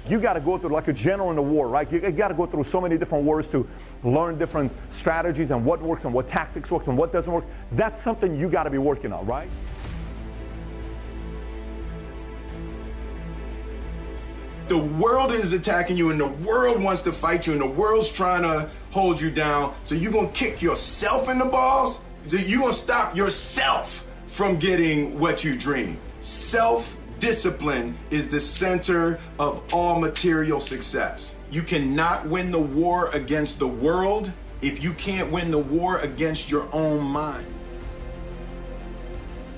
You got to go through, like a general in a war, right? You got to go through so many different wars to learn different strategies and what works and what tactics work and what doesn't work. That's something you got to be working on, right? The world is attacking you and the world wants to fight you and the world's trying to hold you down. So you're going to kick yourself in the balls? So you're going to stop yourself from getting what you dream. Self-discipline is the center of all material success. You cannot win the war against the world if you can't win the war against your own mind.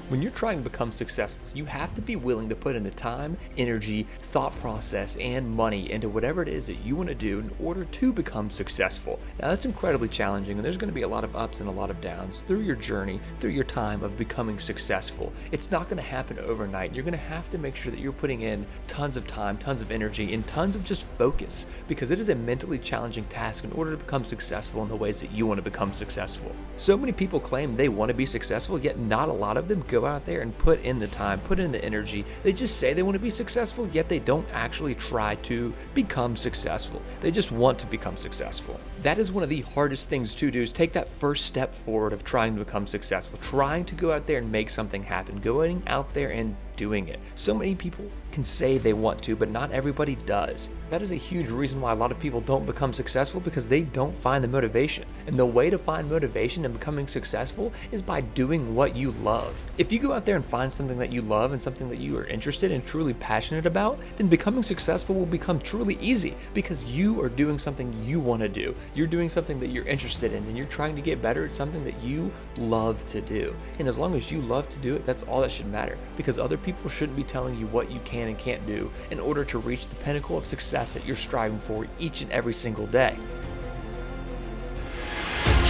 When you're trying to become successful, you have to be willing to put in the time, energy, thought process, and money into whatever it is that you want to do in order to become successful. Now, that's incredibly challenging, and there's going to be a lot of ups and a lot of downs through your journey, through your time of becoming successful. It's not going to happen overnight. You're going to have to make sure that you're putting in tons of time, tons of energy, and tons of just focus, because it is a mentally challenging task in order to become successful in the ways that you want to become successful. So many people claim they want to be successful, yet not a lot of them go out there and put in the time, put in the energy. They just say they want to be successful, yet they don't actually try to become successful. They just want to become successful. That is one of the hardest things to do, is take that first step forward of trying to become successful, trying to go out there and make something happen, going out there and doing it. So many people can say they want to, but not everybody does. That is a huge reason why a lot of people don't become successful, because they don't find the motivation. And the way to find motivation and becoming successful is by doing what you love. If you go out there and find something that you love and something that you are interested and truly passionate about, then becoming successful will become truly easy, because you are doing something you want to do. You're doing something that you're interested in, and you're trying to get better at something that you love to do. And as long as you love to do it, that's all that should matter, because other people shouldn't be telling you what you can and can't do in order to reach the pinnacle of success that you're striving for each and every single day.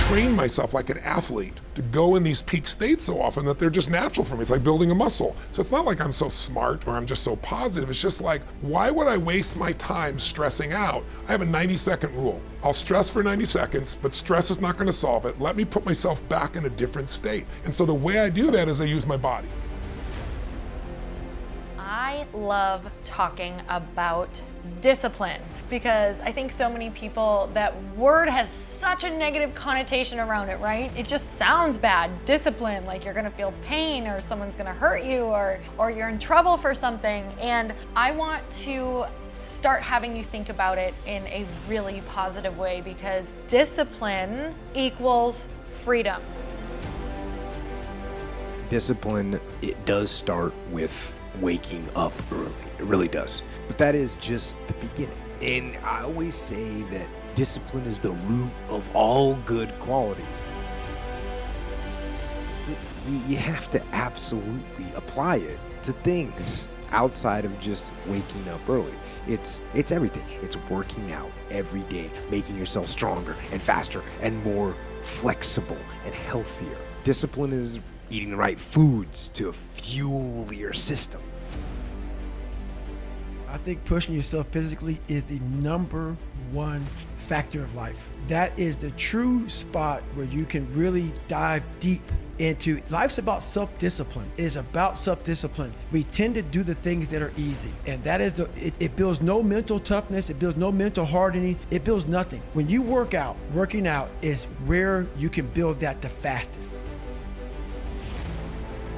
Train myself like an athlete to go in these peak states so often that they're just natural for me. It's like building a muscle. So it's not like I'm so smart or I'm just so positive. It's just like, why would I waste my time stressing out? I have a 90-second rule. I'll stress for 90 seconds, but stress is not going to solve it. Let me put myself back in a different state. And so the way I do that is I use my body. I love talking about discipline, because I think so many people, that word has such a negative connotation around it, right? It just sounds bad. Discipline, like you're gonna feel pain, or someone's gonna hurt you, or you're in trouble for something. And I want to start having you think about it in a really positive way, because discipline equals freedom. Discipline, it does start with waking up early. It really does. But that is just the beginning. And I always say that discipline is the root of all good qualities. You have to absolutely apply it to things outside of just waking up early. It's everything. It's working out every day, making yourself stronger and faster and more flexible and healthier. Discipline is eating the right foods to fuel your system. I think pushing yourself physically is the number one factor of life. That is the true spot where you can really dive deep into. Life's about self-discipline. It is about self-discipline. We tend to do the things that are easy, and that is it builds no mental toughness. It builds no mental hardening. It builds nothing. When you work out, working out is where you can build that the fastest.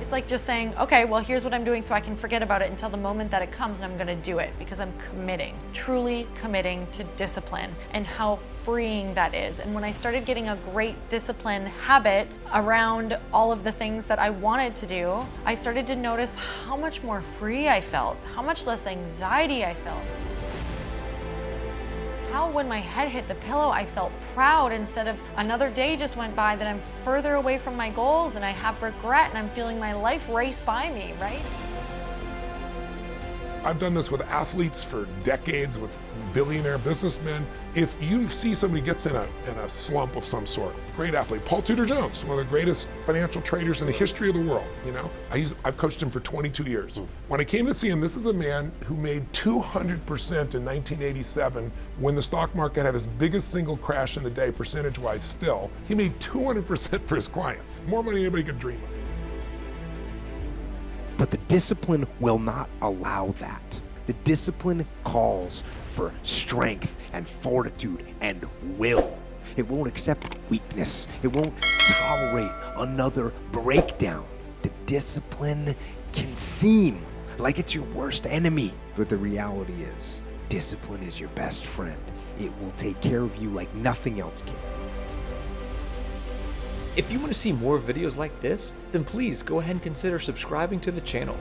It's like just saying, okay, well, here's what I'm doing so I can forget about it until the moment that it comes, and I'm gonna do it because I'm committing, truly committing to discipline, and how freeing that is. And when I started getting a great discipline habit around all of the things that I wanted to do, I started to notice how much more free I felt, how much less anxiety I felt. How when my head hit the pillow, I felt proud instead of another day just went by that I'm further away from my goals and I have regret and I'm feeling my life race by me, right? I've done this with athletes for decades, with billionaire businessmen. If you see somebody gets in a slump of some sort, great athlete, Paul Tudor Jones, one of the greatest financial traders in the history of the world, you know, I've coached him for 22 years. When I came to see him, this is a man who made 200% in 1987 when the stock market had its biggest single crash in the day, percentage-wise still. He made 200% for his clients, more money than anybody could dream of. But the discipline will not allow that. The discipline calls for strength and fortitude and will. It won't accept weakness. It won't tolerate another breakdown. The discipline can seem like it's your worst enemy, but the reality is, discipline is your best friend. It will take care of you like nothing else can. If you want to see more videos like this, then please go ahead and consider subscribing to the channel.